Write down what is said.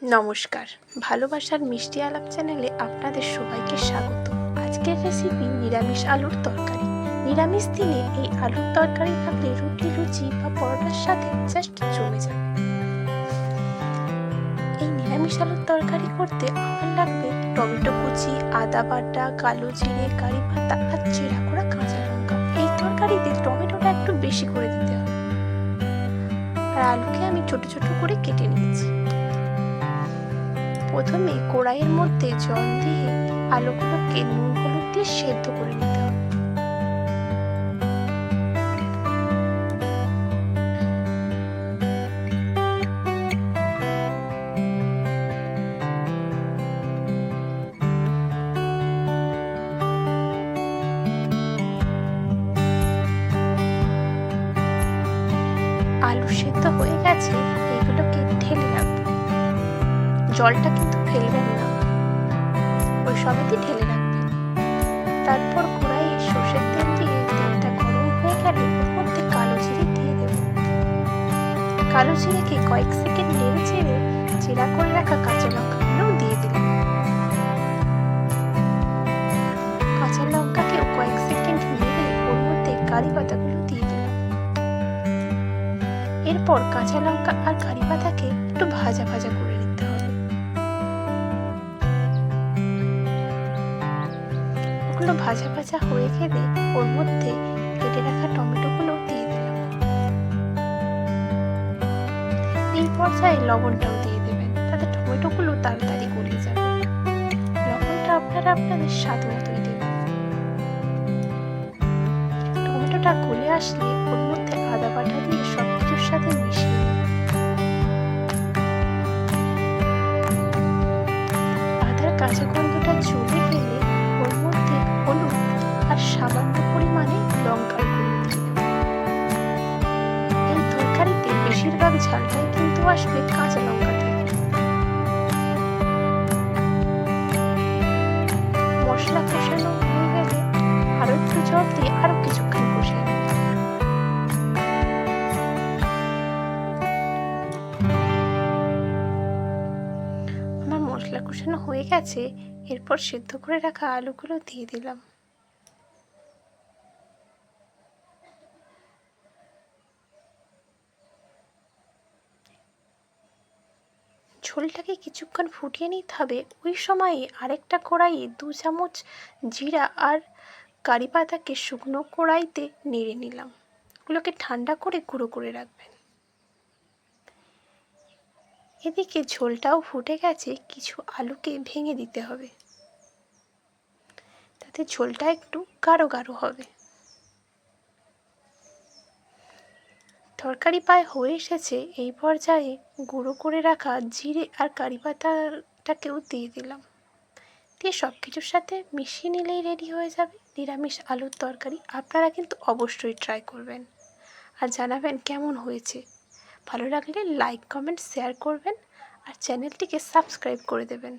নমস্কার, ভালোবাসার মিষ্টি আলাপ চ্যানেলে আপনাদের সবাইকে স্বাগত। আজকের রেসিপি নিরামিষ আলুর তরকারি। নিরামিষ দিনে এই আলুর তরকারি থাকলে রুটি, লুচি বা পরোটার সাথে জাস্ট জমে যাবে। এই নিরামিষ আলুর তরকারি করতে আমার লাগবে টমেটো কুচি, আদা বাটা, কালো জিরে, কারি পাতা আর চেরা করা কাঁচা লঙ্কা। এই তরকারিতে টমেটোটা একটু বেশি করে দিতে হবে। আর আলুকে আমি ছোট ছোট করে কেটে নিয়েছি। প্রথমে কড়াইয়ের মধ্যে জল দিয়ে আলুগুলোকে নুন হলুদ দিয়ে সেদ্ধ করে নিতে হবে। আলু সেদ্ধ হয়ে গেছে, এগুলোকে ঢেলে রাখবো। জলটা কিন্তু ফেলবেন না, ওই সবেতে ঢেলে রাখবেন। তারপর কড়াইয়ে সর্ষের তেল দিয়ে তেলটা গরম হয়ে গেলে ওর মধ্যে কালো জিরে দিয়ে দেব। কালো জিরেকে কয়েক সেকেন্ড নেড়ে চেড়ে চেরা করে রাখা কাঁচা লঙ্কাগুলোও দিয়ে দিলাম। কাঁচা লঙ্কাকেও কয়েক সেকেন্ড নেড়ে ওর মধ্যে কারি পাতাগুলো দিয়ে দিলাম। এরপর কাঁচা লঙ্কা আর কারি পাতাকে একটু ভাজা ভাজা করে নিতে হবে। ওগুলো ভাজা ভাজা হয়ে গেলে ওর মধ্যে কেটে রাখা টমেটোগুলো দিয়ে দিলাম। এই পর্যায়ে লবণটাও দিয়ে দেবেন, তাতে টমেটোগুলো তাড়াতাড়ি গলে যাবে। লবণটা আপনারা আপনাদের স্বাদ মতোই দেবেন। টমেটোটা গলে আসলে ওর মধ্যে আদা বাটা দিয়ে সবকিছুর সাথে মিশিয়ে নেবেন। আদার কাঁচা গন্ধটা চলে গেলে ওর মধ্যে হলুদ আর সামান্য পরিমাণে লঙ্কার গুঁড়ো দিয়ে দেবেন। এই তরকারিতে বেশিরভাগ ঝালটাই কিন্তু আসবে কাঁচা লঙ্কা থেকে। মশলা কষানো হয়ে গেলে আরো একটু জল দিয়ে আরো কিছুক্ষণ কষিয়ে নেবেন। আমার মশলা কষানো হয়ে গেছে, এরপর সেদ্ধ করে রাখা আলুগুলো দিয়ে দিলাম। ঝোলটাকে কিছুক্ষণ ফুটিয়ে নিতে হবে। ওই সময়ে আরেকটা কড়াইয়ে 2 চামচ জিরা আর কারি পাতাকে শুকনো কড়াইতে নেড়ে নিলাম। ওগুলোকে ঠান্ডা করে গুঁড়ো করে রাখবেন। এদিকে ঝোলটাও ফুটে গেছে, কিছু আলুকে ভেঙে দিতে হবে, তাতে ঝোলটা একটু গাঢ় গাঢ় হবে। তরকারি প্রায় হয়ে এসেছে, এই পর্যায়ে গুঁড়ো করে রাখা জিরে আর কারি পাতাটাকেও দিয়ে দিলাম। দিয়ে সব কিছুর সাথে মিশিয়ে নিলেই রেডি হয়ে যাবে নিরামিষ আলুর তরকারি। আপনারা কিন্তু অবশ্যই ট্রাই করবেন আর জানাবেন কেমন হয়েছে। ভালো লাগলে লাইক, কমেন্ট, শেয়ার করবেন আর চ্যানেলটিকে সাবস্ক্রাইব করে দেবেন।